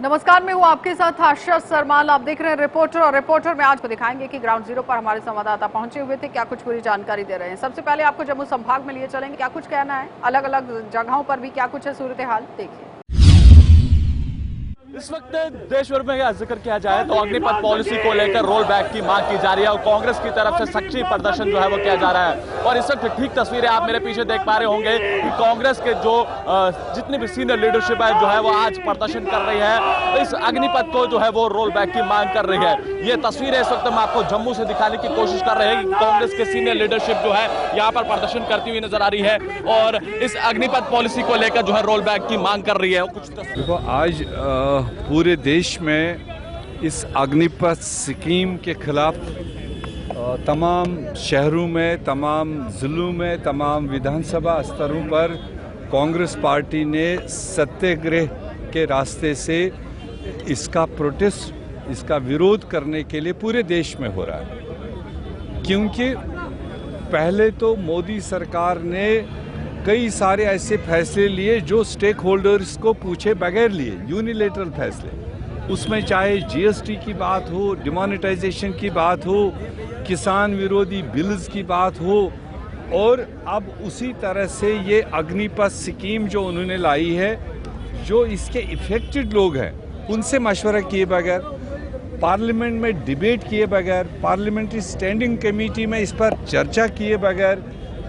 नमस्कार, मैं हूँ आपके साथ आशा सरमाल। आप देख रहे हैं रिपोर्टर, और रिपोर्टर में आज को दिखाएंगे कि ग्राउंड जीरो पर हमारे संवाददाता पहुंचे हुए थे, क्या कुछ पूरी जानकारी दे रहे हैं। सबसे पहले आपको जम्मू संभाग में लिए चलेंगे, क्या कुछ कहना है, अलग अलग जगहों पर भी क्या कुछ है सूरत हाल, देखिए। इस वक्त देश भर में जिक्र किया जाए तो अग्निपथ पॉलिसी को लेकर रोल बैक की मांग की जा रही है और कांग्रेस की तरफ से सच्ची प्रदर्शन जो है वो किया जा रहा है। और इस वक्त ठीक तस्वीरें आप मेरे पीछे देख पा रहे होंगे कि कांग्रेस के जो जितनी भी सीनियर लीडरशिप है जो है वो आज प्रदर्शन कर रही है, इस अग्निपथ को जो है वो रोल बैक की मांग कर रही है। ये तस्वीरें इस वक्त हम आपको जम्मू से दिखाने की कोशिश कर रहे हैं कि कांग्रेस के सीनियर लीडरशिप जो है यहाँ पर प्रदर्शन करती हुई नजर आ रही है और इस अग्निपथ पॉलिसी को लेकर जो है रोल बैक की मांग कर रही है। कुछ देखो, आज पूरे देश में इस अग्निपथ स्कीम के खिलाफ तमाम शहरों में, तमाम जिलों में, तमाम विधानसभा स्तरों पर कांग्रेस पार्टी ने सत्याग्रह के रास्ते से इसका प्रोटेस्ट, इसका विरोध करने के लिए पूरे देश में हो रहा है। क्योंकि पहले तो मोदी सरकार ने कई सारे ऐसे फैसले लिए जो स्टेक होल्डर्स को पूछे बगैर लिए, यूनिलेटरल फैसले। उसमें चाहे जीएसटी की बात हो, डिमोनेटाइजेशन की बात हो, किसान विरोधी बिल्स की बात हो, और अब उसी तरह से ये अग्निपथ स्कीम जो उन्होंने लाई है, जो इसके इफेक्टेड लोग हैं उनसे मशवरा किए बगैर, पार्लियामेंट में डिबेट किए बगैर, पार्लियामेंट्री स्टैंडिंग कमेटी में इस पर चर्चा किए बगैर,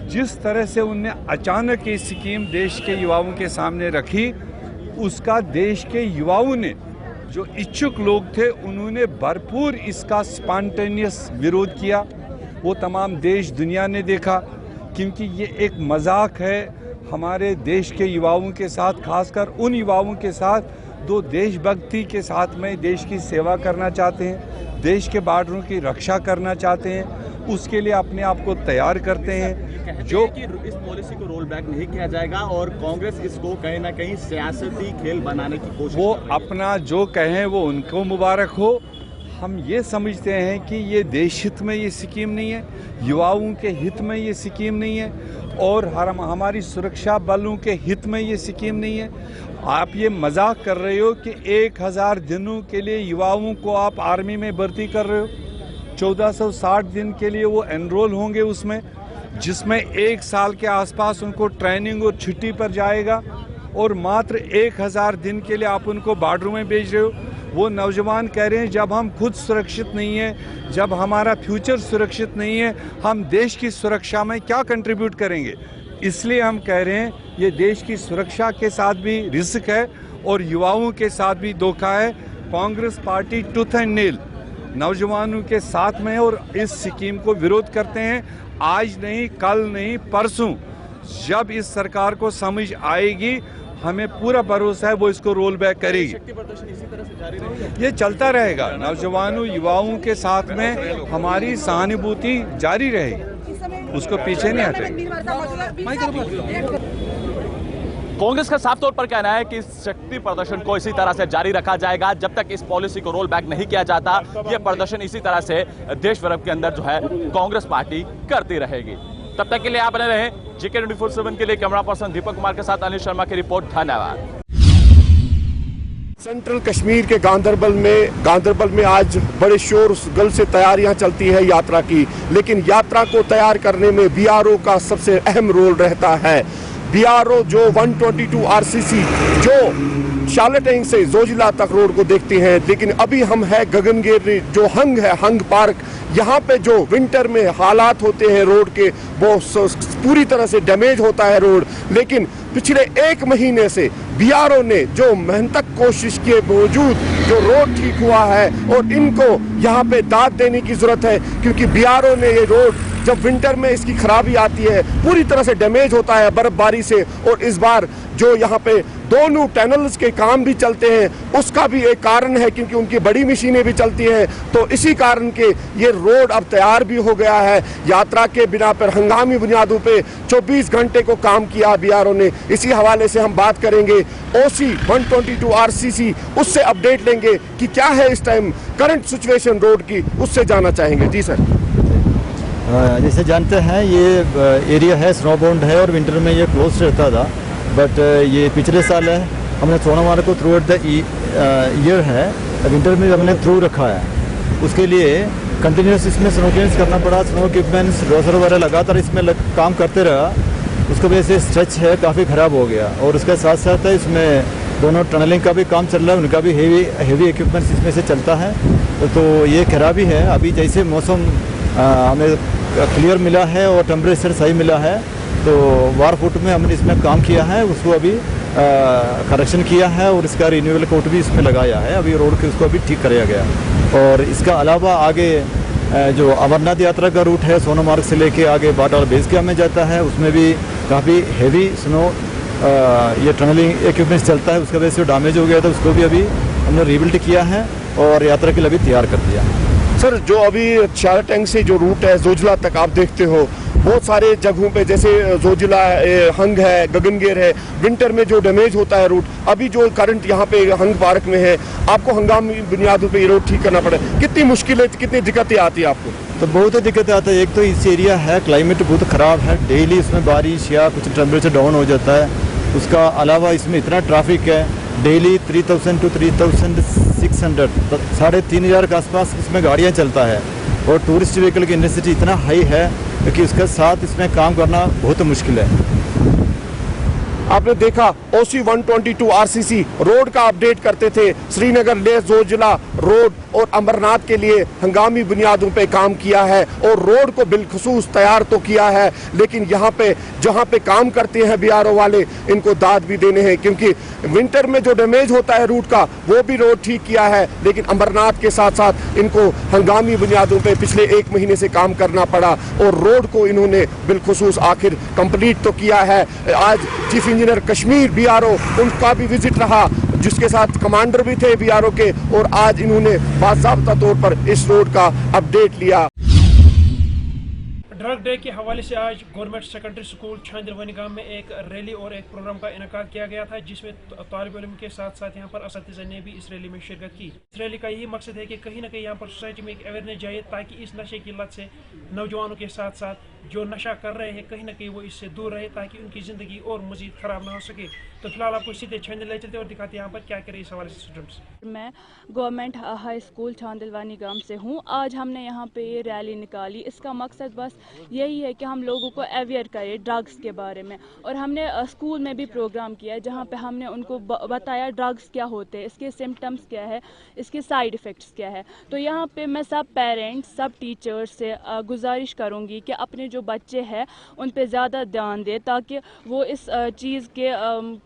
जिस तरह से उनने अचानक ये स्कीम देश के युवाओं के सामने रखी, उसका देश के युवाओं ने, जो इच्छुक लोग थे, उन्होंने भरपूर इसका स्पॉन्टेनियस विरोध किया। वो तमाम देश दुनिया ने देखा, क्योंकि ये एक मजाक है हमारे देश के युवाओं के साथ, खासकर उन युवाओं के साथ जो देशभक्ति के साथ में देश की सेवा करना चाहते हैं, देश के बॉर्डरों की रक्षा करना चाहते हैं, उसके लिए अपने आप को तैयार करते हैं। जो कि इस पॉलिसी को रोल बैक नहीं किया जाएगा और कांग्रेस इसको कहीं ना कहीं सियासती खेल बनाने की कोशिश, वो अपना जो कहें वो उनको मुबारक हो। हम ये समझते हैं कि ये देश हित में ये स्कीम नहीं है, युवाओं के हित में ये स्कीम नहीं है, और हमारी सुरक्षा बलों के हित में ये स्कीम नहीं है। आप ये मजाक कर रहे हो कि 1000 दिनों के लिए युवाओं को आप आर्मी में भर्ती कर रहे हो, 1460 दिन के लिए वो एनरोल होंगे उसमें, जिसमें 1 साल के आसपास उनको ट्रेनिंग और छुट्टी पर जाएगा, और मात्र 1000 दिन के लिए आप उनको बॉर्डरों में भेज रहे हो। वो नौजवान कह रहे हैं जब हम खुद सुरक्षित नहीं हैं, जब हमारा फ्यूचर सुरक्षित नहीं है, हम देश की सुरक्षा में क्या कंट्रीब्यूट करेंगे। इसलिए हम कह रहे हैं ये देश की सुरक्षा के साथ भी रिस्क है और युवाओं के साथ भी धोखा है। Congress party tooth and nail नौजवानों के साथ में है और इस स्कीम को विरोध करते हैं। आज नहीं, कल नहीं, परसों जब इस सरकार को समझ आएगी, हमें पूरा भरोसा है वो इसको रोल बैक करेगी। ये चलता रहेगा, नौजवानों युवाओं के साथ में हमारी सहानुभूति जारी रहेगी, उसको पीछे नहीं हटेगी। कांग्रेस का साफ तौर पर कहना है कि इस शक्ति प्रदर्शन को इसी तरह से जारी रखा जाएगा जब तक इस पॉलिसी को रोल बैक नहीं किया जाता। यह प्रदर्शन इसी तरह से देश भर के अंदर जो है कांग्रेस पार्टी करती रहेगी। तब तक के लिए आप बने रहे JK 24/7 के लिए कैमरा पर्सन दीपक कुमार के साथ अनिल शर्मा की रिपोर्ट। धन्यवाद। सेंट्रल कश्मीर के गांधरबल में आज बड़े शोर गल से तैयारियां चलती है यात्रा की, लेकिन यात्रा को तैयार करने में BRO का सबसे अहम रोल रहता है। BRO जो 122 RCC जो शालटेन से जोजिला तक रोड को देखते हैं, लेकिन अभी हम है गगनगिरी जो हंग है, हंग पार्क। यहाँ पे जो विंटर में हालात होते हैं रोड के, वो पूरी तरह से डैमेज होता है रोड, लेकिन पिछले 1 महीने से BRO ने जो मेहनतक कोशिश के बावजूद जो रोड ठीक हुआ है, और इनको यहाँ पे दाद देने की जरूरत है, क्योंकि BRO ने ये रोड जब विंटर में इसकी खराबी आती है पूरी तरह से डैमेज होता है बर्फबारी से, और इस बार जो यहाँ पे दोनों टनल्स के काम भी चलते हैं उसका भी एक कारण है, क्योंकि उनकी बड़ी मशीनें भी चलती हैं। तो इसी कारण के ये रोड अब तैयार भी हो गया है। यात्रा के बिना पर हंगामी बुनियादों पे 24 घंटे को काम किया BRO ने। इसी हवाले से हम बात करेंगे OC 122 RCC, उससे अपडेट लेंगे कि क्या है इस टाइम करंट सिचुएशन रोड की, उससे जानना चाहेंगे। जी सर। जैसे जानते हैं ये एरिया है स्नो बाउंड है और विंटर में ये क्लोज रहता था, बट ये पिछले साल है हमने सोनामार्ग को थ्रू आउट द ईयर है, विंटर में हमने थ्रू रखा है, उसके लिए कंटिन्यूस इसमें स्नो क्लियरेंस करना पड़ा। स्नो इक्विपमेंट्स डोजर वगैरह लगातार इसमें काम करते रहा, उसकी वजह से स्ट्रेच है काफ़ी ख़राब हो गया। और उसके साथ साथ इसमें दोनों टनलिंग का भी काम चल रहा है, उनका भी हेवी इक्विपमेंट्स इसमें से चलता है। तो ये खराबी है। अभी जैसे मौसम हमें क्लियर मिला है और टेम्परेचर सही मिला है, तो वार फुट में हमने इसमें काम किया है, उसको अभी करेक्शन किया है और इसका रिन्यूअल कोट भी इसमें लगाया है। अभी रोड के उसको अभी ठीक कराया गया। और इसका अलावा आगे जो अमरनाथ यात्रा का रूट है, सोनमार्ग से लेके आगे बाटाल बेस कैंप में जाता है, उसमें भी काफ़ी हेवी स्नो ये टनलिंग इक्विपमेंट्स चलता है, उसका वजह से डैमेज हो गया था, उसको भी अभी हमने रीबिल्ड किया है और यात्रा के लिए अभी तैयार कर दिया। सर, जो अभी चारटैंग से जो रूट है जोजिला तक आप देखते हो, बहुत सारे जगहों पे जैसे जोजिला हंग है, गगनगेर है, विंटर में जो डैमेज होता है रूट, अभी जो करंट यहाँ पे हंग पार्क में है, आपको हंगामी बुनियादों पे ये रोड ठीक करना पड़े, कितनी मुश्किलें, कितनी दिक्कतें आती है आपको? तो बहुत दिक्कतें आती है। एक तो इस एरिया है, क्लाइमेट बहुत ख़राब है, डेली इसमें बारिश या कुछ टेम्परेचर डाउन हो जाता है। उसका अलावा इसमें इतना ट्रैफिक है, डेली 3000 to 3600 3,500 के आसपास इसमें गाड़ियाँ चलता है। और टूरिस्ट व्हीकल की इंटेंसिटी इतना हाई है कि उसके साथ इसमें काम करना बहुत मुश्किल है। आपने देखा OC 122 RCC रोड का अपडेट करते थे, श्रीनगर लेह जोजिला रोड और अमरनाथ के लिए हंगामी बुनियादों पे काम किया है और रोड को बिलखुसूस तैयार तो किया है, लेकिन यहाँ पे जहाँ पे काम करते हैं BRO वाले, इनको दाद भी देने हैं, क्योंकि विंटर में जो डैमेज होता है रूट का वो भी रोड ठीक किया है, लेकिन अमरनाथ के साथ साथ इनको हंगामी बुनियादों पे पिछले 1 महीने से काम करना पड़ा और रोड को इन्होंने बिलखुसूस आखिर कंप्लीट तो किया है। आज चीफ इंजीनियर कश्मीर BRO उनका भी विजिट रहा, जिसके साथ कमांडर भी थे BRO के, और आज इन्होंने बाज़ाब्ता तौर पर इस रोड का अपडेट लिया। ड्रग डे के हवाले से आज गवर्नमेंट सेकेंडरी स्कूल छांदिलवानी गांव में एक रैली और एक प्रोग्राम का इनेकाद किया गया था, जिसमें तालिब इल्म के साथ साथ यहाँ पर असातिज़ा ने भी इस रैली में शिरकत की। इस रैली का यही मकसद है कि कहीं ना कहीं यहाँ पर सोसाइटी में एक अवेयरनेस जाए, ताकि इस नशे की लत से नौजवानों के साथ साथ जो नशा कर रहे हैं कहीं ना कहीं वो इससे दूर रहे, ताकि उनकी ज़िंदगी और मज़ीद ख़राब ना हो सके। तो फिलहाल आपको सीधे छांदिल ले चलते और दिखाते हैं यहाँ पर क्या करे इस हवाले से स्टूडेंट्स। मैं गवर्नमेंट हाई स्कूल छांदिलवानी गांव से हूँ। आज हमने यहाँ पे ये रैली निकाली। इसका मकसद बस यही है कि हम लोगों को अवेयर करें ड्रग्स के बारे में, और हमने स्कूल में भी प्रोग्राम किया जहाँ पे हमने उनको बताया ड्रग्स क्या होते हैं, इसके सिम्टम्स क्या है, इसके साइड इफ़ेक्ट्स क्या है। तो यहाँ पे मैं सब पेरेंट्स, सब टीचर्स से गुजारिश करूँगी कि अपने जो बच्चे हैं उन पे ज़्यादा ध्यान दें, ताकि वो इस चीज़ के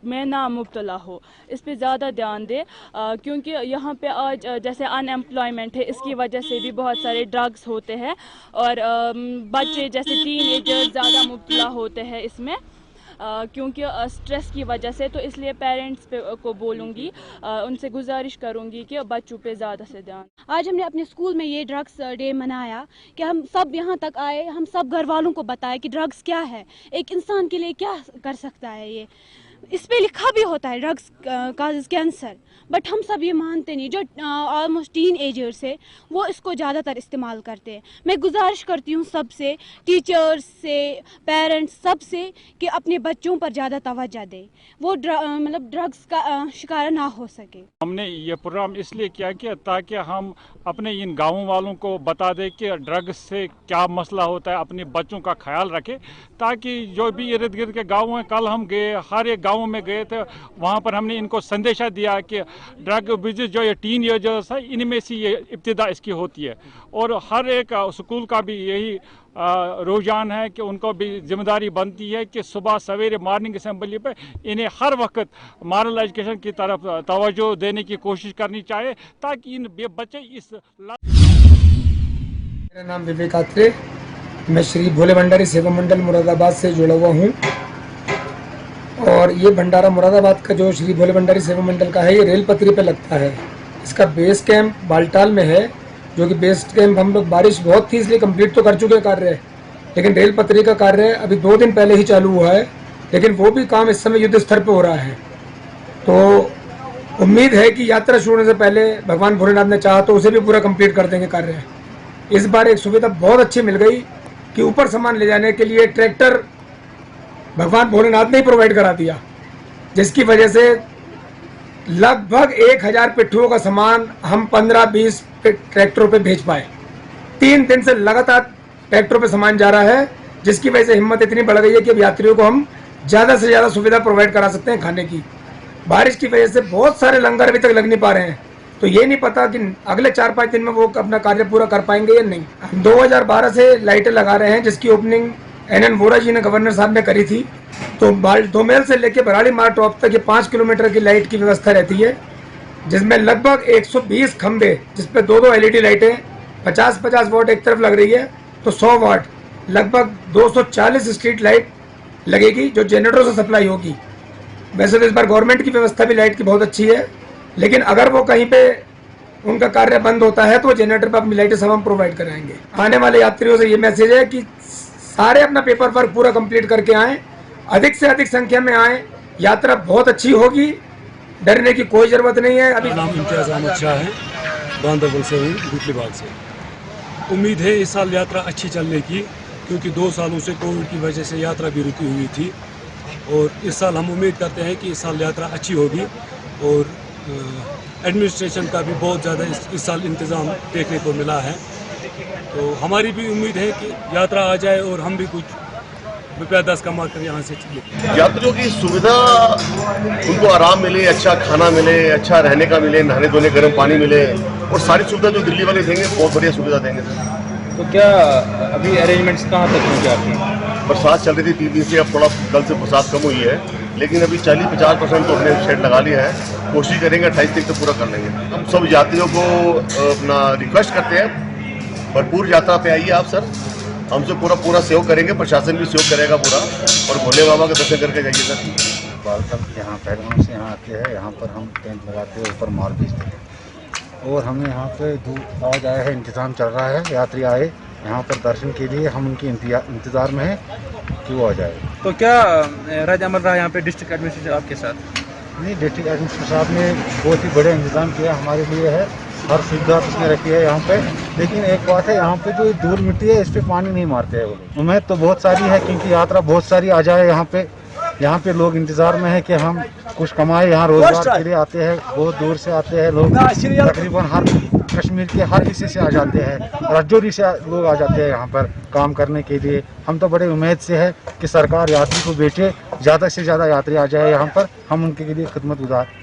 में ना मुब्तला हो, इस पे ज़्यादा ध्यान दें, क्योंकि यहाँ पे आज जैसे अनएम्प्लॉयमेंट है, इसकी वजह से भी बहुत सारे ड्रग्स होते हैं और बच्चे जैसे टीनेजर्स ज़्यादा मुब्तला होते हैं इसमें, क्योंकि स्ट्रेस की वजह से। तो इसलिए पेरेंट्स को बोलूँगी, उनसे गुजारिश करूँगी कि बच्चों पे ज़्यादा से ध्यान। आज हमने अपने स्कूल में ये ड्रग्स डे मनाया कि हम सब यहाँ तक आए, हम सब घर वालों को बताया कि ड्रग्स क्या है, एक इंसान के लिए क्या कर सकता है। ये इस पे लिखा भी होता है ड्रग्स काजेज कैंसर, बट हम सब ये मानते नहीं। जो ऑलमोस्ट टीन एजर्स है वो इसको ज़्यादातर इस्तेमाल करते हैं। मैं गुजारिश करती हूँ सबसे, टीचर्स से, पेरेंट्स, सब से, कि अपने बच्चों पर ज़्यादा तवज्जो दें, वो मतलब ड्रग्स का शिकार ना हो सके। हमने ये प्रोग्राम इसलिए किया कि ताकि हम अपने इन गाँव वालों को बता दें कि ड्रग्स से क्या मसला होता है, अपने बच्चों का ख्याल रखें, ताकि जो भी इर्द गिर्द के गाँव हैं, कल हम गए, हर एक गाँव में गए थे, वहाँ पर हमने इनको संदेशा दिया कि ड्रग बिजनेस जो ये टीन ईयर्स है, इनमें से ये इब्तिदा इसकी होती है। और हर एक स्कूल का भी यही रुझान है कि उनको भी जिम्मेदारी बनती है कि सुबह सवेरे मॉर्निंग असेंबली पे इन्हें हर वक्त मॉरल एजुकेशन की तरफ तवज्जो देने की कोशिश करनी चाहिए, ताकि इन बच्चे इस। मेरा नाम विवेक आत्रे, मैं श्री भोले भंडारी सेवा मंडल मुरादाबाद से जुड़ा हुआ हूँ, और ये भंडारा मुरादाबाद का जो श्री भोले भंडारी सेवा मंडल का है, ये रेल पटरी पे लगता है। इसका बेस कैंप बालटाल में है, जो कि बेस कैंप हम लोग, बारिश बहुत थी इसलिए कंप्लीट तो कर चुके कार्य, लेकिन रेल पटरी का कार्य अभी 2 दिन पहले ही चालू हुआ है, लेकिन वो भी काम इस समय युद्ध स्तर पे हो रहा है। तो उम्मीद है कि यात्रा शुरू होने से पहले भगवान भोलेनाथ ने चाहा तो उसे भी पूरा कंप्लीट कर देंगे कार्य। इस बार एक सुविधा बहुत अच्छी मिल गई कि ऊपर सामान ले जाने के लिए ट्रैक्टर भगवान भोलेनाथ ने ही प्रोवाइड करा दिया, जिसकी वजह से लगभग 1000 पिट्ठुओं का सामान हम 15-20 ट्रैक्टरों पे भेज पाए। 3 दिन से लगातार ट्रैक्टरों पे सामान जा रहा है, जिसकी वजह से हिम्मत इतनी बढ़ गई है कि अब यात्रियों को हम ज़्यादा से ज़्यादा सुविधा प्रोवाइड करा सकते हैं खाने की। बारिश की वजह से बहुत सारे लंगर अभी तक लग नहीं पा रहे हैं, तो ये नहीं पता कि अगले 4-5 दिन में वो अपना कार्य पूरा कर पाएंगे या नहीं। हम 2012 से लाइटें लगा रहे हैं, जिसकी ओपनिंग NN वोरा जी ने, गवर्नर साहब ने करी थी। तो दोमेल से लेकर बराड़ी मार टॉप तक ये 5 किलोमीटर की लाइट की व्यवस्था रहती है, जिसमें लगभग 120 खंबे, जिसपे 2-2 LED लाइटें 50-50 वाट एक तरफ लग रही है, तो 100 वाट लगभग 240 स्ट्रीट लाइट लगेगी, जो जनरेटरों से सप्लाई होगी। वैसे तो इस बार गवर्नमेंट की व्यवस्था भी लाइट की बहुत अच्छी है, लेकिन अगर वो कहीं पे उनका कार्य बंद होता है तो जनरेटर पर अपनी लाइटें सब हम प्रोवाइड कराएंगे। आने वाले यात्रियों से ये मैसेज है कि सारे अपना पेपर वर्क पूरा कंप्लीट करके आएँ, अधिक से अधिक संख्या में आएँ। यात्रा बहुत अच्छी होगी, डरने की कोई ज़रूरत नहीं है। अभी नाम इम्तियाज़ अहमद शाह है, गांधरबल से हूँ, गुटली बाग से। उम्मीद है इस साल यात्रा अच्छी चलने की, क्योंकि 2 सालों से कोविड की वजह से यात्रा भी रुकी हुई थी, और इस साल हम उम्मीद करते हैं कि इस साल यात्रा अच्छी होगी। और एडमिनिस्ट्रेशन का भी बहुत ज़्यादा इस साल इंतज़ाम देखने को मिला है, तो हमारी भी उम्मीद है कि यात्रा आ जाए और हम भी कुछ रुपया 10 कमा कर यहाँ से चले। यात्रियों की सुविधा, उनको आराम मिले, अच्छा खाना मिले, अच्छा रहने का मिले, नहाने धोने गर्म पानी मिले, और सारी सुविधा जो दिल्ली वाले देंगे बहुत बढ़िया सुविधा देंगे। तो क्या अभी अरेंजमेंट्स कहाँ तक पहुँचे आपकी? बरसात चल रही थी 3 दिन से, अब थोड़ा कल से बरसात कम हुई है, लेकिन अभी 40-50% तो हमने शेड लगा लिया है। कोशिश करेंगे 28 तक तो पूरा कर लेंगे। हम सब यात्रियों को अपना रिक्वेस्ट करते हैं, भरपूर यात्रा पे आइए आप सर, हमसे पूरा सहयोग करेंगे, प्रशासन भी सहयोग करेगा पूरा, और भोले बाबा का दर्शन करके जाइए सर। बाल तक यहाँ पहलगाम से यहाँ आते हैं, यहाँ पर हम टेंट लगाते हैं, ऊपर माल बेचते हैं, और हमें यहाँ पे दूर आज आया है, इंतज़ाम चल रहा है, यात्री आए यहाँ पर दर्शन के लिए, हम उनके इंतज़ार में हैं कि वो आ जाए। तो क्या राज्य अमल रहा यहाँ पे डिस्ट्रिक्ट एडमिनिस्ट्रेशन आपके साथ? नहीं, डिस्ट्रिक्ट एडमिनिस्ट्रेशन साहब ने बहुत ही बड़े इंतज़ाम किया हमारे लिए है, हर सुविधा उसने रखी है यहाँ पे। लेकिन एक बात है, यहाँ पे जो धूल मिट्टी है इस पर पानी नहीं मारते हैं वो लोग। उम्मीद तो बहुत सारी है, क्योंकि यात्रा बहुत सारी आ जाए यहाँ पे लोग इंतज़ार में है कि हम कुछ कमाए। यहाँ रोजगार के लिए आते हैं, बहुत दूर से आते हैं लोग, तकरीबन हर कश्मीर के हर हिस्से से आ जाते हैं, राजौरी से लोग आ जाते हैं यहाँ पर काम करने के लिए। हम तो बड़े उम्मीद से है कि सरकार यात्री को भेजे, ज़्यादा से ज़्यादा यात्री आ जाए यहाँ पर, हम उनके लिए खिदमतगुजार।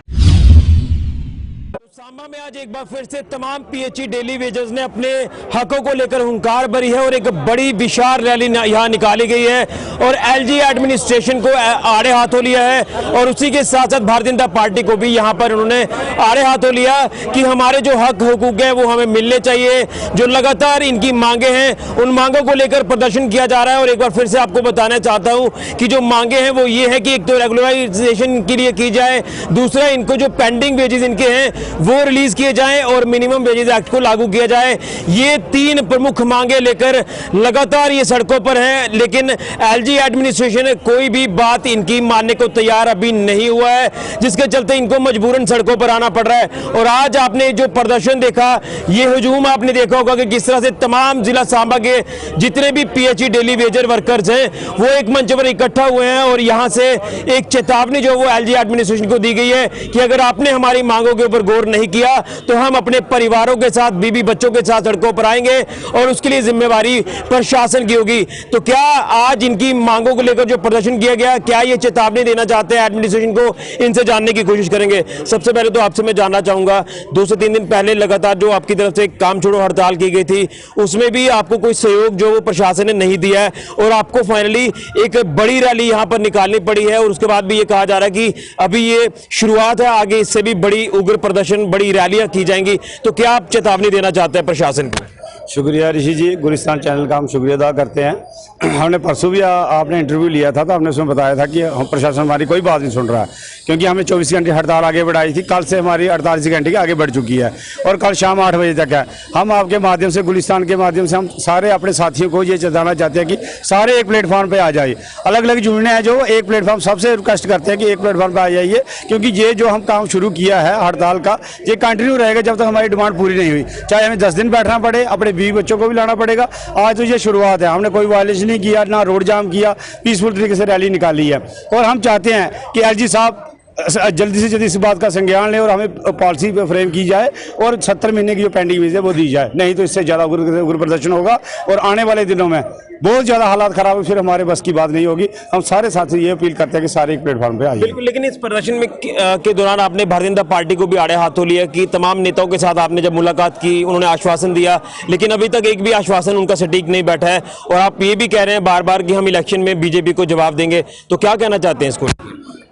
सांबा में आज एक बार फिर से तमाम PHE डेली वेजर्स ने अपने हकों को लेकर हुंकार भरी है, और एक बड़ी विशाल रैली यहाँ निकाली गई है, और LG एडमिनिस्ट्रेशन को आड़े हाथों लिया है, और उसी के साथ साथ भारतीय जनता पार्टी को भी यहाँ पर उन्होंने आड़े हाथों लिया कि हमारे जो हक हुकूक है वो हमें मिलने चाहिए। जो लगातार इनकी मांगे हैं, उन मांगों को लेकर प्रदर्शन किया जा रहा है। और एक बार फिर से आपको बताना चाहता हूँ कि जो मांगे हैं वो ये है कि एक तो रेगुलराइजेशन के लिए की जाए, दूसरा इनको जो पेंडिंग वेजेस इनके हैं वो रिलीज किए जाएं, और मिनिमम वेजेस एक्ट को लागू किया जाए। ये 3 प्रमुख मांगे लेकर लगातार ये सड़कों पर हैं, लेकिन LG एडमिनिस्ट्रेशन कोई भी बात इनकी मानने को तैयार अभी नहीं हुआ है, जिसके चलते इनको मजबूरन सड़कों पर आना पड़ रहा है। और आज आपने जो प्रदर्शन देखा, ये हुजूम आपने देखा होगा कि किस तरह से तमाम जिला सांबा के जितने भी PHE डेली वेजर वर्कर्स हैं वो एक मंच पर इकट्ठा हुए हैं, और यहाँ से एक चेतावनी जो वो LG एडमिनिस्ट्रेशन को दी गई है कि अगर आपने हमारी मांगों के ऊपर गौर नहीं किया तो हम अपने परिवारों के साथ, बीवी बच्चों के साथ सड़कों पर आएंगे, और उसके लिए जिम्मेवारी प्रशासन की होगी। तो क्या आज इनकी मांगों को लेकर जो प्रदर्शन किया गया, क्या ये चेतावनी देना चाहते हैं एडमिनिस्ट्रेशन को, इनसे जानने की कोशिश करेंगे। सबसे पहले तो आपसे मैं जानना चाहूंगा, 2 से 3 दिन पहले लगातार जो आपकी तरफ से काम छोड़ो हड़ताल की गई थी, उसमें भी आपको कोई सहयोग जो वो प्रशासन ने नहीं दिया है, और आपको फाइनली एक बड़ी रैली यहाँ पर निकालनी पड़ी है, और उसके बाद भी ये कहा जा रहा है कि अभी ये शुरुआत है, आगे इससे भी बड़ी उग्र प्रदर्शन, बड़ी रैलियां की जाएंगी। तो क्या आप चेतावनी देना चाहते हैं प्रशासन को? शुक्रिया ऋषि जी, गुलिस्तान चैनल का हम शुक्रिया अदा करते हैं। हमने परसों भी आपने इंटरव्यू लिया था, तो हमने उसमें बताया था कि हम प्रशासन हमारी कोई बात नहीं सुन रहा है, क्योंकि हमें 24 घंटे हड़ताल आगे बढ़ाई थी। कल से हमारी 48 घंटे की आगे बढ़ चुकी है, और कल शाम 8 बजे तक है। हम आपके माध्यम से, गुलिस्तान के माध्यम से, हम सारे अपने साथियों को ये चेताना चाहते हैं कि सारे एक प्लेटफॉर्म पर आ जाए। अलग अलग यूनियन है जो एक प्लेटफॉर्म, सबसे रिक्वेस्ट करते हैं कि एक प्लेटफॉर्म पर आ जाइए, क्योंकि ये जो हम काम शुरू किया है हड़ताल का, ये कंटिन्यू रहेगा जब तक हमारी डिमांड पूरी नहीं हुई। चाहे हमें 10 दिन बैठना पड़े, अपने बीवी बच्चों को भी लाना पड़ेगा। आज तो ये शुरुआत है, हमने कोई वायलेशन नहीं किया, ना रोड जाम किया, पीसफुल तरीके से रैली निकाली है। और हम चाहते हैं कि LG साहब जल्दी से जल्दी इस बात का संज्ञान लें और हमें पॉलिसी पे फ्रेम की जाए और 70 महीने की जो पेंडिंग फीस है वो दी जाए, नहीं तो इससे ज़्यादा उग्र प्रदर्शन होगा और आने वाले दिनों में बहुत ज़्यादा हालात खराब है, फिर हमारे बस की बात नहीं होगी। हम सारे साथी ये अपील करते हैं कि सारे एक प्लेटफॉर्म पे आइए। बिल्कुल, लेकिन इस प्रदर्शन में के दौरान आपने भारतीय जनता पार्टी को भी आड़े हाथों लिया कि तमाम नेताओं के साथ आपने जब मुलाकात की उन्होंने आश्वासन दिया, लेकिन अभी तक एक भी आश्वासन उनका सटीक नहीं बैठा है और आप ये भी कह रहे हैं बार बार कि हम इलेक्शन में बीजेपी को जवाब देंगे, तो क्या कहना चाहते हैं इसको?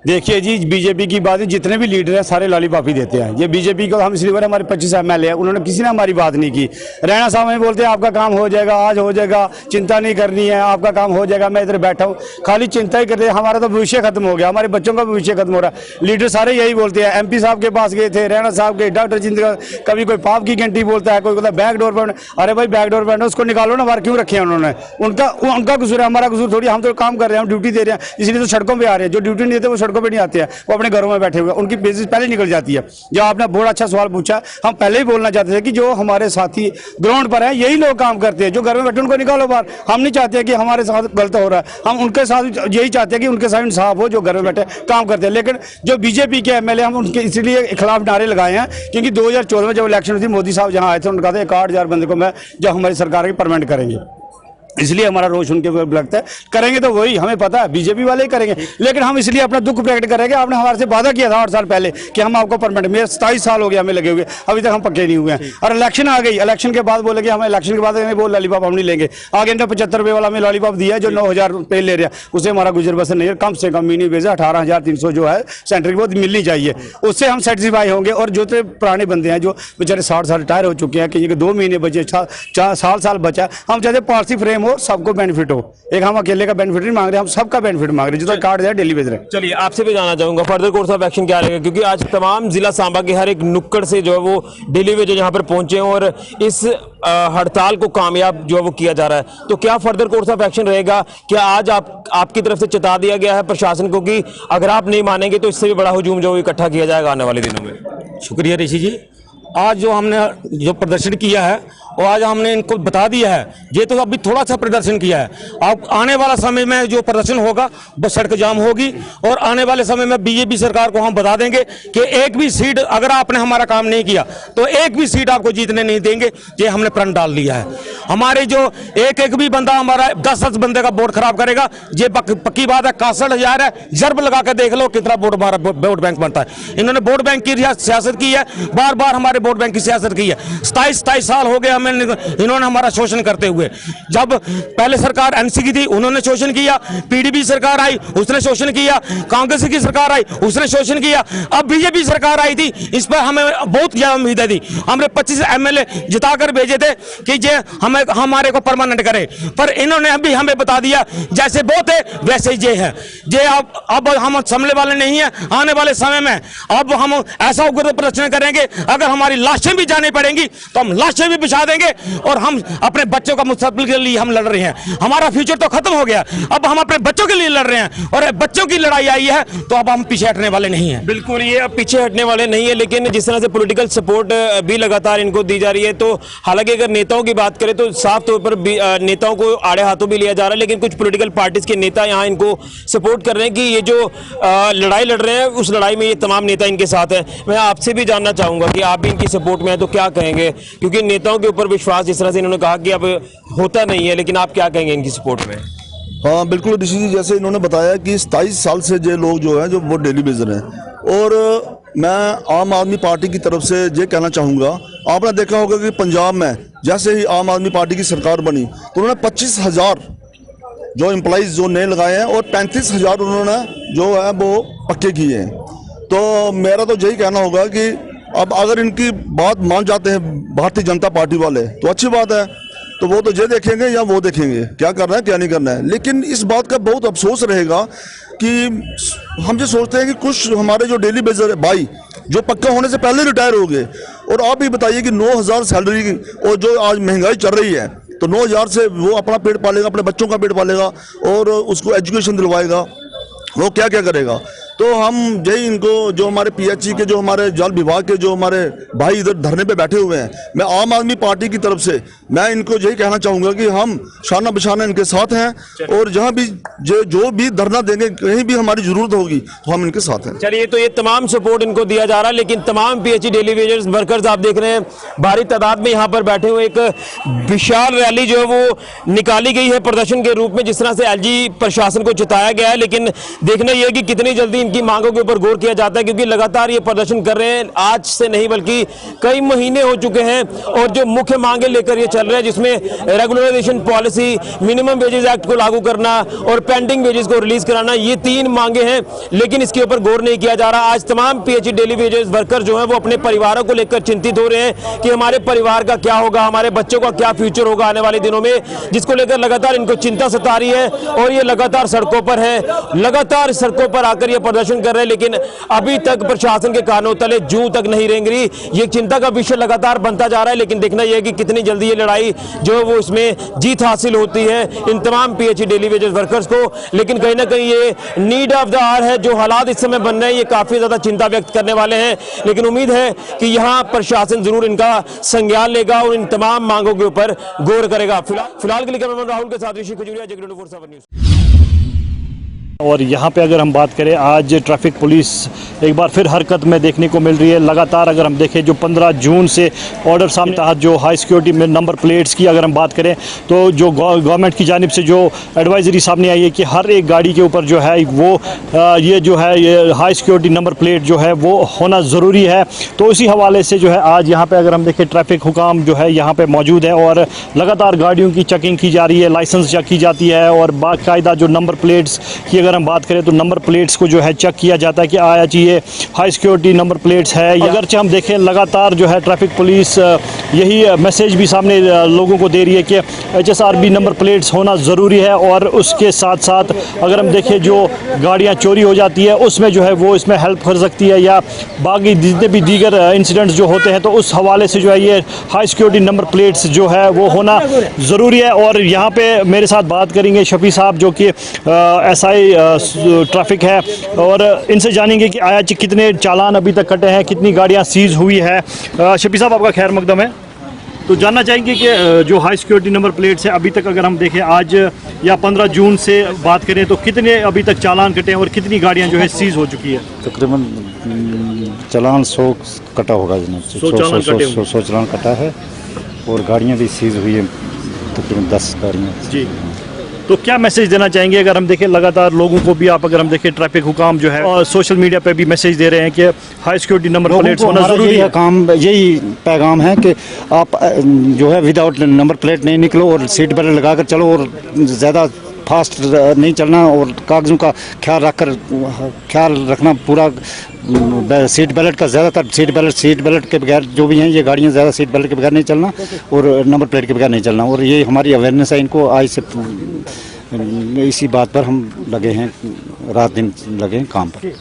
देखिए जी, बीजेपी की बात है, जितने भी लीडर हैं सारे लॉलीपॉप देते हैं। ये बीजेपी को हम इसलिए हमारे 25 MLA हैं, उन्होंने किसी ने हमारी बात नहीं की। रैना साहब हमें बोलते हैं आपका काम हो जाएगा, आज हो जाएगा, चिंता नहीं करनी है, आपका काम हो जाएगा, मैं इधर बैठा हूँ, खाली चिंता ही करते हैं। हमारा तो भविष्य खत्म हो गया, हमारे बच्चों का भविष्य खत्म हो रहा है। लीडर सारे यही बोलते हैं। MP साहब के पास गए थे, रैना साहब के, डॉक्टर जिंदगा, कभी कोई पाप की घंटी बोलता है, कोई बोलता है बैक डोर पर। अरे भाई बैक डोर पर उसको निकालो ना, बाहर क्यों रखे हैं उन्होंने? उनका कसूर है, हमारा कसूर थोड़ी। हम तो काम कर रहे हैं, हम ड्यूटी दे रहे हैं, इसलिए तो सड़कों पर आ रहे हैं। जो ड्यूटी नहीं देते वो सड़कों पर नहीं आते हैं, वो अपने घरों में बैठे हुए, उनकी बेसिस पहले निकल जाती है। जो आपने बहुत अच्छा सवाल पूछा, हम पहले ही बोलना चाहते थे कि जो हमारे साथी ग्राउंड पर हैं यही लोग काम करते हैं, जो घर में बैठे उनको निकालो बाहर। हम नहीं चाहते कि हमारे साथ गलत हो रहा है, हम उनके साथ यही चाहते हैं कि उनके साथ इंसाफ हो, जो घर में बैठे काम करते हैं। लेकिन जो बीजेपी के MLA हम उनके इसलिए खिलाफ नारे लगाए हैं क्योंकि 2014 में जब इलेक्शन हुई थी, मोदी साहब जहाँ आए थे उन्होंने कहा था 61,000 बंदे को मैं जब हमारी सरकार की परमानेंट करेंगे, इसलिए हमारा रोष उनके ऊपर लगता है। करेंगे तो वही, हमें पता है बीजेपी वाले ही करेंगे, लेकिन हम इसलिए अपना दुख प्रकट करेंगे। आपने हमारे से वादा किया था 8 साल पहले कि हम आपको परमानेंट, मेरे 27 साल हो गया हमें लगे हुए, अभी तक हम पक्के नहीं हुए हैं। और इलेक्शन आ गई, इलेक्शन के बाद बोलेंगे हम इलेक्शन के बाद वो लॉलीपॉप हम नहीं लेंगे। आगे इन्होंने 75 रुपये वाला हमें लॉलीपॉप दिया है, जो 9,000 रुपये ले रहे हैं, उससे हमारा गुजर बसर नहीं है। कम से कम मिनी वेज 18,300 जो है सेंटर की वो मिलनी चाहिए, उससे हम सेटिस्फाई होंगे। और जो तो पुराने बंदे हैं जो बेचारे 60 साल रिटायर हो चुके हैं, कि 2 महीने बचे, 4 साल बचा, हम चाहते पॉलिसी फ्रेम हो, सबको बेनिफिट हो। एक हम अकेले का बेनिफिट नहीं मांग रहे, हम सबका बेनिफिट मांग रहे हैं, जो तो कार्ड है डेली बेच रहे हैं। चलिए, आपसे भी जानना चाहूंगा फर्दर कोर्स ऑफ एक्शन क्या रहेगा, क्योंकि आज तमाम जिला सांबा के हर एक नुक्कड़ से जो है वो डेली वेज यहाँ पर पहुंचे हैं और इस हड़ताल को कामयाब जो है वो किया जा रहा है, तो क्या फर्दर कोर्स ऑफ एक्शन रहेगा? क्या आज आपकी तरफ से चेता दिया गया है प्रशासन को कि अगर आप नहीं मानेंगे तो इससे भी बड़ा हुजूम जो इकट्ठा किया जाएगा आने वाले दिनों में? शुक्रिया ऋषि जी। आज जो हमने जो प्रदर्शन किया है और आज हमने इनको बता दिया है, ये तो अभी थोड़ा सा प्रदर्शन किया है। अब आने वाला समय में जो प्रदर्शन होगा बस सड़क जाम होगी और आने वाले समय में बीजेपी सरकार को हम बता देंगे कि एक भी सीट अगर आपने हमारा काम नहीं किया तो एक भी सीट आपको जीतने नहीं देंगे। ये हमने प्रण डाल लिया है। हमारे जो एक भी बंदा हमारा 10 बंदे का वोट खराब करेगा, ये पक्की बात है। 61,000 है, जर्ब लगा के देख लो कितना वोट बैंक बनता है। इन्होंने वोट बैंक की सियासत की है, बार बार हमारे वोट बैंक की सियासत की है। 27 साल हो गए इन्होंने हमारा शोषण करते हुए। जब पहले सरकार NC की थी उन्होंने शोषण किया, PDP सरकार आई उसने शोषण किया, कांग्रेस की सरकार आई उसने शोषण किया, अब बीजेपी सरकार आई थी, इस पर हमें बहुत ज्यादा उम्मीदें थी। हमने 25 MLA जिताकर भेजे थे कि जे हमें हमारे को परमानेंट करे, पर इन्होंने अभी हमें बता दिया जैसे वो थे वैसे ये है। जे अब हम संभलने वाले नहीं है। आने वाले समय में अब हम ऐसा उग्र प्रदर्शन करेंगे, अगर हमारी लाशें भी जानी पड़ेंगी तो हम लाशें भी बिछा देंगे और हम अपने बच्चों का मुस्तकबिल के लिए हम लड़ रहे हैं। हमारा फ्यूचर तो खत्म हो गया, अब हम अपने बच्चों के लिए लड़ रहे हैं और बच्चों की लड़ाई आई है तो अब हम पीछे हटने वाले नहीं हैं। बिल्कुल, ये अब पीछे हटने वाले नहीं है, लेकिन जिस तरह से पॉलिटिकल सपोर्ट भी लगातार इनको दी जा रही है, तो हालांकि अगर नेताओं की बात करें तो साफ तौर पर नेताओं को आड़े हाथों भी लिया जा रहा है, लेकिन कुछ पॉलिटिकल पार्टीज के नेता यहाँ इनको सपोर्ट कर रहे हैं कि ये जो लड़ाई लड़ रहे हैं उस लड़ाई में ये तमाम नेता इनके साथ हैं। मैं आपसे भी जानना चाहूंगा कि आप भी इनकी सपोर्ट में हैं तो क्या कहेंगे, क्योंकि नेताओं के ऊपर विश्वास जिस तरह से इन्होंने कहा कि अब होता नहीं है, लेकिन आप क्या कहेंगे इनकी सपोर्ट में? हाँ बिल्कुल ऋषि जी, जैसे इन्होंने बताया कि 27 साल से जो लोग जो हैं जो वो डेली बेजर हैं, और मैं आम आदमी पार्टी की तरफ से ये कहना चाहूँगा, आपने देखा होगा कि पंजाब में जैसे ही आम आदमी पार्टी की सरकार बनी तो उन्होंने 25,000 जो एम्प्लॉइज़ जो नए लगाए हैं और 35,000 उन्होंने जो है वो पक्के किए हैं। तो मेरा तो यही कहना होगा कि अब अगर इनकी बात मान जाते हैं भारतीय जनता पार्टी वाले तो अच्छी बात है, तो वो तो ये देखेंगे या वो देखेंगे क्या करना है क्या नहीं करना है। लेकिन इस बात का बहुत अफसोस रहेगा कि हम जो सोचते हैं कि कुछ हमारे जो डेली बेजर भाई जो पक्का होने से पहले रिटायर हो गए, और आप भी बताइए कि 9,000 सैलरी और जो आज महंगाई चल रही है तो 9,000 से वो अपना पेट पालेगा, अपने बच्चों का पेट पालेगा और उसको एजुकेशन दिलवाएगा, वो क्या क्या करेगा। तो हम यही इनको जो हमारे PHE के जो हमारे जल विभाग के जो हमारे भाई इधर धरने पे बैठे हुए हैं, मैं आम आदमी पार्टी की तरफ से मैं इनको यही कहना चाहूँगा कि हम शाना बशाना इनके साथ हैं और जहाँ भी जो भी धरना देंगे, कहीं भी हमारी ज़रूरत होगी तो हम इनके साथ हैं। चलिए, तो ये तमाम सपोर्ट इनको दिया जा रहा है, लेकिन तमाम पीएचई डेली वेजेस वर्कर्स आप देख रहे हैं भारी तादाद में यहाँ पर बैठे हुए। एक विशाल रैली जो है वो निकाली गई है प्रदर्शन के रूप में, जिस तरह से एलजी प्रशासन को चिताया गया है। लेकिन देखना यह है कि कितनी जल्दी इनकी मांगों के ऊपर गौर किया जाता है, क्योंकि लगातार ये प्रदर्शन कर रहे हैं, आज से नहीं बल्कि कई महीने हो चुके हैं। और जो मुख्य मांगे लेकर ये चल रहे हैं, जिसमें regularization policy, minimum wages act को लागू करना और पेंडिंग वेजेस को रिलीज कराना, ये 3 मांगे हैं, लेकिन इसके ऊपर गौर नहीं किया जा रहा। आज तमाम पीएचई डेली वेजेस वर्कर जो है वो अपने परिवारों को लेकर चिंतित हो रहे हैं कि हमारे परिवार का क्या होगा, हमारे बच्चों का क्या फ्यूचर होगा आने वाले दिनों में, जिसको लेकर लगातार इनको चिंता सता रही है। और ये लगातार सड़कों पर है, लगातार सड़कों पर आकर ये प्रदर्शन कर रहे हैं, लेकिन अभी तक प्रशासन के कानों तले जूं तक नहीं रेंग रही। ये चिंता का विषय लगातार बनता जा रहा है, लेकिन देखना यह है कि कितनी जल्दी ये लड़ाई जो है वो इसमें जीत हासिल होती है इन तमाम पीएचई डेली वेजेस वर्कर्स को। लेकिन कहीं ना कहीं ये नीड ऑफ द आवर है, जो हालात इस समय बन रहे हैं ये काफी ज्यादा चिंता व्यक्त करने वाले हैं। लेकिन उम्मीद है कि यहाँ प्रशासन जरूर इनका संज्ञान लेगा और इन तमाम मांगों के ऊपर गौर करेगा। फिलहाल के लिए कैमरामैन राहुल के साथ ऋषि खजूरिया, जगत 24/7 न्यूज़। और यहाँ पे अगर हम बात करें, आज ट्रैफिक पुलिस एक बार फिर हरकत में देखने को मिल रही है। लगातार अगर हम देखें, जो 15 जून से ऑर्डर सामने तहत जो हाई सिक्योरिटी में नंबर प्लेट्स की अगर हम बात करें, तो जो गवर्नमेंट की जानिब से जो एडवाइजरी सामने आई है कि हर एक गाड़ी के ऊपर जो है वो ये जो है ये हाई सिक्योरिटी नंबर प्लेट जो है वो होना ज़रूरी है। तो उसी हवाले से जो है आज यहाँ पर अगर हम देखें, ट्रैफिक हुकाम जो है यहाँ पर मौजूद है और लगातार गाड़ियों की चेकिंग की जा रही है, लाइसेंस चेक की जाती है और बाकायदा जो नंबर प्लेट्स की अगर हम बात करें तो नंबर प्लेट्स को जो है चेक किया जाता है कि आया चाहिए हाई सिक्योरिटी नंबर प्लेट्स है। अगरचे हम देखें, लगातार जो है ट्रैफिक पुलिस यही मैसेज भी सामने लोगों को दे रही है कि HSRB नंबर प्लेट्स होना ज़रूरी है। और उसके साथ साथ अगर हम देखें, जो गाड़ियाँ चोरी हो जाती है उसमें जो है वो इसमें हेल्प कर सकती है, या बाकी जितने भी दीगर इंसिडेंट्स जो होते हैं, तो उस हवाले से जो है ये हाई सिक्योरिटी नंबर प्लेट्स जो है वो होना ज़रूरी है। और यहाँ पे मेरे साथ बात करेंगे शफी साहब, जो कि SI ट्रैफिक है, और इनसे जानेंगे कि आया कितने चालान अभी तक कटे हैं, कितनी गाड़ियां सीज हुई है। शफी साहब, आपका खैर मकदम है। तो जानना चाहेंगे कि जो हाई सिक्योरिटी नंबर प्लेट्स है, अभी तक अगर हम देखें आज या 15 जून से बात करें, तो कितने अभी तक चालान कटे हैं और कितनी गाड़ियां जो है सीज हो चुकी है? तकरीबन चालान 100 कटा होगा, 100 चालान कटा है और गाड़ियाँ भी सीज हुई है, तकरीबन 10 गाड़ियाँ जी। तो क्या मैसेज देना चाहेंगे? अगर हम देखें, लगातार लोगों को भी आप अगर हम देखें, ट्रैफिक हुकाम जो है और सोशल मीडिया पे भी मैसेज दे रहे हैं कि हाई सिक्योरिटी नंबर प्लेट्स होना ज़रूरी है। काम यही पैगाम है कि आप जो है विदाउट नंबर प्लेट नहीं निकलो और सीट बेल्ट लगाकर चलो और ज़्यादा फास्ट नहीं चलना और कागज़ों का ख्याल रखना पूरा। सीट बेल्ट का ज़्यादातर सीट बेल्ट के बगैर जो भी हैं ये गाड़ियाँ ज़्यादा सीट बेल्ट के बगैर नहीं चलना और नंबर प्लेट के बगैर नहीं चलना। और ये हमारी अवेयरनेस है, इनको आज से इसी बात पर हम लगे हैं, रात दिन लगे हैं काम पर।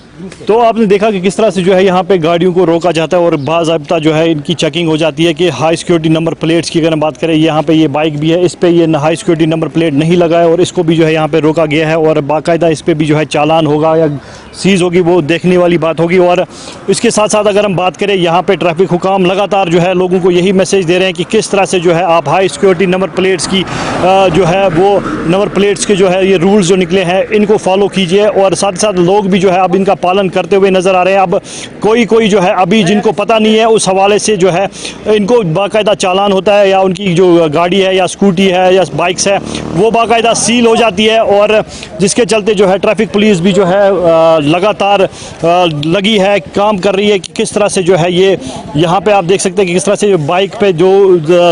तो आपने देखा कि किस तरह से जो है यहाँ पे गाड़ियों को रोका जाता है और बाज़ाब्ता जो है इनकी चेकिंग हो जाती है कि हाई सिक्योरिटी नंबर प्लेट्स की अगर हम बात करें, यहाँ पे ये बाइक भी है, इस पे ये हाई सिक्योरिटी नंबर प्लेट नहीं लगा है और इसको भी जो है यहाँ पे रोका गया है और बाकायदा इस पे भी जो है चालान होगा या सीज़ होगी, वो देखने वाली बात होगी। और इसके साथ साथ अगर हम बात करें, यहाँ पे ट्रैफिक हुकाम लगातार जो है लोगों को यही मैसेज दे रहे हैं कि किस तरह से जो है आप हाई सिक्योरिटी नंबर प्लेट्स की जो है वो नंबर प्लेट्स के जो है ये रूल्स जो निकले हैं इनको फॉलो कीजिए। और साथ साथ लोग भी जो है अब इनका पालन करते हुए नज़र आ रहे हैं। अब कोई जो है अभी जिनको पता नहीं है, उस हवाले से जो है इनको बाकायदा चालान होता है, या उनकी जो गाड़ी है या स्कूटी है या बाइक्स है वो बाकायदा सील हो जाती है। और जिसके चलते जो है ट्रैफिक पुलिस भी जो है लगातार लगी है, काम कर रही है कि किस तरह से जो है ये यहाँ पे आप देख सकते हैं कि किस तरह से बाइक पे जो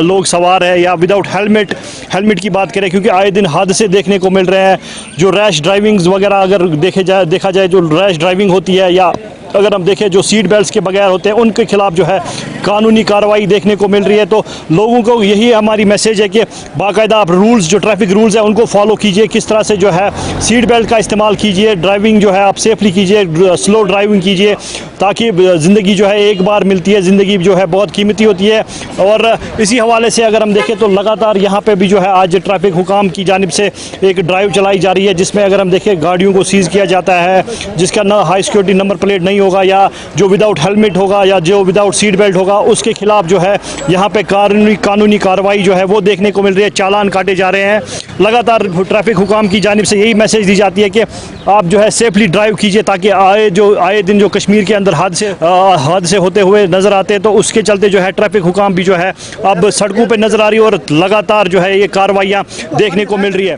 लोग सवार है या विदाउट हेलमेट की बात करें, क्योंकि आए दिन हादसे देखने को मिल रहे हैं। जो रैश ड्राइविंग्स वगैरह अगर देखा जाए जो रैश ड्राइविंग होती है, या अगर हम देखें जो सीट बेल्ट्स के बगैर होते हैं, उनके खिलाफ जो है कानूनी कार्रवाई देखने को मिल रही है। तो लोगों को यही हमारी मैसेज है कि बाकायदा आप रूल्स, जो ट्रैफिक रूल्स हैं उनको फॉलो कीजिए, किस तरह से जो है सीट बेल्ट का इस्तेमाल कीजिए, ड्राइविंग जो है आप सेफली कीजिए, स्लो ड्राइविंग कीजिए, ताकि ज़िंदगी जो है एक बार मिलती है, ज़िंदगी जो है बहुत कीमती होती है। और इसी हवाले से अगर हम देखें तो लगातार यहाँ पर भी जो है आज ट्रैफिक हुकाम की जानिब से एक ड्राइव चलाई जा रही है, जिसमें अगर हम देखें गाड़ियों को सीज़ किया जाता है जिसका ना हाई सिक्योरिटी नंबर प्लेट नहीं होगा, या जो विदाउट हेलमेट होगा, या जो विदाउट सीट बेल्ट होगा, होगा उसके खिलाफ जो है यहाँ पे कानूनी कार्रवाई जो है वो देखने को मिल रही है। चालान काटे जा रहे हैं। लगातार ट्रैफिक हुकाम की जानिब से यही मैसेज दी जाती है कि आप जो है सेफली ड्राइव कीजिए, ताकि आए दिन जो कश्मीर के अंदर हादसे होते हुए नज़र आते हैं, तो उसके चलते जो है ट्रैफिक हुकाम भी जो है अब सड़कों पे नज़र आ रही है और लगातार जो है ये कार्रवाइयाँ देखने को मिल रही है।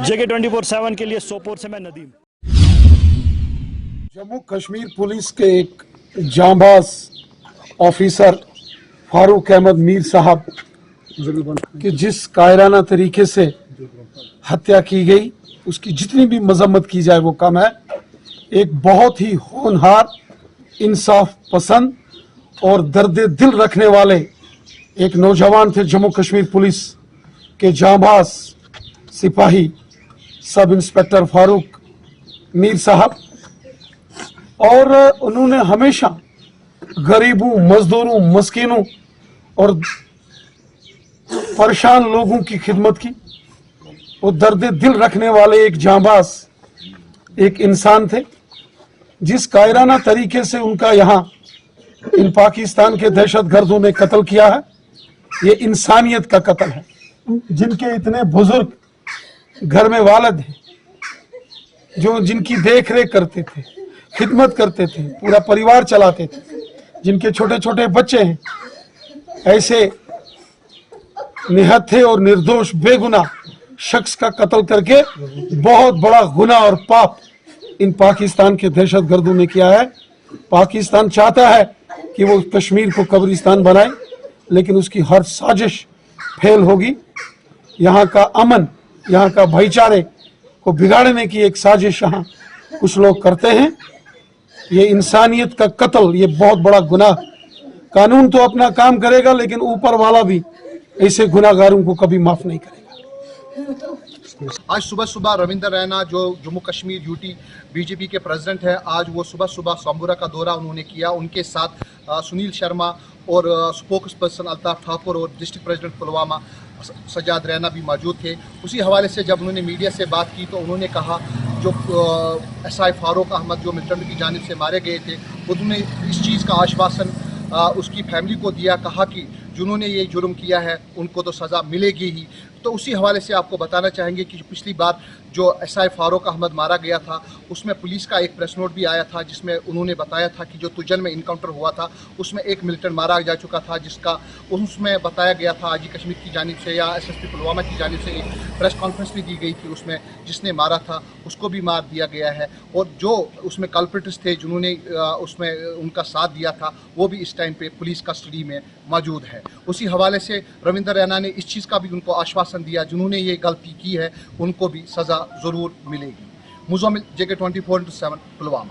जगह 24/7 के लिए सोपोर से मैं नदीम। जम्मू कश्मीर पुलिस के एक जांबाज ऑफिसर फारूक अहमद मीर साहब कि जिस कायराना तरीके से हत्या की गई, उसकी जितनी भी मजम्मत की जाए वो कम है। एक बहुत ही होनहार, इंसाफ पसंद और दर्द दिल रखने वाले एक नौजवान थे जम्मू कश्मीर पुलिस के जांबाज सिपाही सब इंस्पेक्टर फारूक मीर साहब। और उन्होंने हमेशा गरीबों, मजदूरों, मस्कीनों और परेशान लोगों की खिदमत की। वो दर्द दिल रखने वाले एक जांबाज एक इंसान थे। जिस कायराना तरीके से उनका यहाँ इन पाकिस्तान के दहशतगर्दों ने कत्ल किया है, ये इंसानियत का कत्ल है। जिनके इतने बुजुर्ग घर में वालिद हैं, जो जिनकी देख रेख करते थे, खिदमत करते थे, पूरा परिवार चलाते थे, जिनके छोटे छोटे बच्चे हैं, ऐसे निहत्थे और निर्दोष बेगुनाह शख्स का कत्ल करके बहुत बड़ा गुनाह और पाप इन पाकिस्तान के दहशतगर्दों ने किया है। पाकिस्तान चाहता है कि वो कश्मीर को कब्रिस्तान बनाए, लेकिन उसकी हर साजिश फेल होगी। यहाँ का अमन, यहाँ का भाईचारे को बिगाड़ने की एक साजिश यहाँ कुछ लोग करते हैं। ये इंसानियत का कत्ल, ये बहुत बड़ा गुनाह। कानून तो अपना काम करेगा, लेकिन ऊपर वाला भी ऐसे गुनाहगारों को कभी माफ नहीं करेगा। आज सुबह रविंदर रैना जो जम्मू कश्मीर यूटी बीजेपी के प्रेसिडेंट हैं, आज वो सुबह सांबुरा का दौरा उन्होंने किया। उनके साथ सुनील शर्मा और स्पोक्स पर्सन अल्ताफ ठाकुर और डिस्ट्रिक्ट प्रेसिडेंट पुलवामा सजाद रैना भी मौजूद थे। उसी हवाले से जब उन्होंने मीडिया से बात की तो उन्होंने कहा जो SI फारूक अहमद जो मिलिटेंट की जानिब से मारे गए थे, उन्होंने इस चीज़ का आश्वासन उसकी फैमिली को दिया, कहा कि जिन्होंने ये जुर्म किया है उनको तो सज़ा मिलेगी ही। तो उसी हवाले से आपको बताना चाहेंगे कि पिछली बार जो SI फारूक अहमद मारा गया था, उसमें पुलिस का एक प्रेस नोट भी आया था, जिसमें उन्होंने बताया था कि जो तुजन में इनकाउंटर हुआ था उसमें एक मिलिटेंट मारा जा चुका था, जिसका उसमें बताया गया था आजी कश्मीर की जानिब से या SSP पुलवामा की जानिब से एक प्रेस कॉन्फ्रेंस भी दी गई थी। उसमें जिसने मारा था उसको भी मार दिया गया है, और जो उसमें कल्प्रिट्स थे जिन्होंने उसमें उनका साथ दिया था वो भी इस टाइम पे पुलिस कस्टडी में मौजूद है। उसी हवाले से रविंदर रैना ने इस चीज़ का भी उनको आश्वासन दिया, जिन्होंने ये गलती की है उनको भी सज़ा ज़रूर मिलेगी। मुज़म्मिल, जगह 24/7 पुलवामा।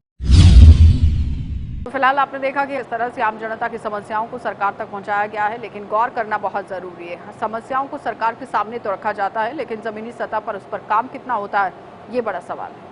तो फिलहाल आपने देखा कि इस तरह से आम जनता की समस्याओं को सरकार तक पहुंचाया गया है, लेकिन गौर करना बहुत ज़रूरी है। समस्याओं को सरकार के सामने तो रखा जाता है, लेकिन ज़मीनी सतह पर उस पर काम कितना होता है, ये बड़ा सवाल है।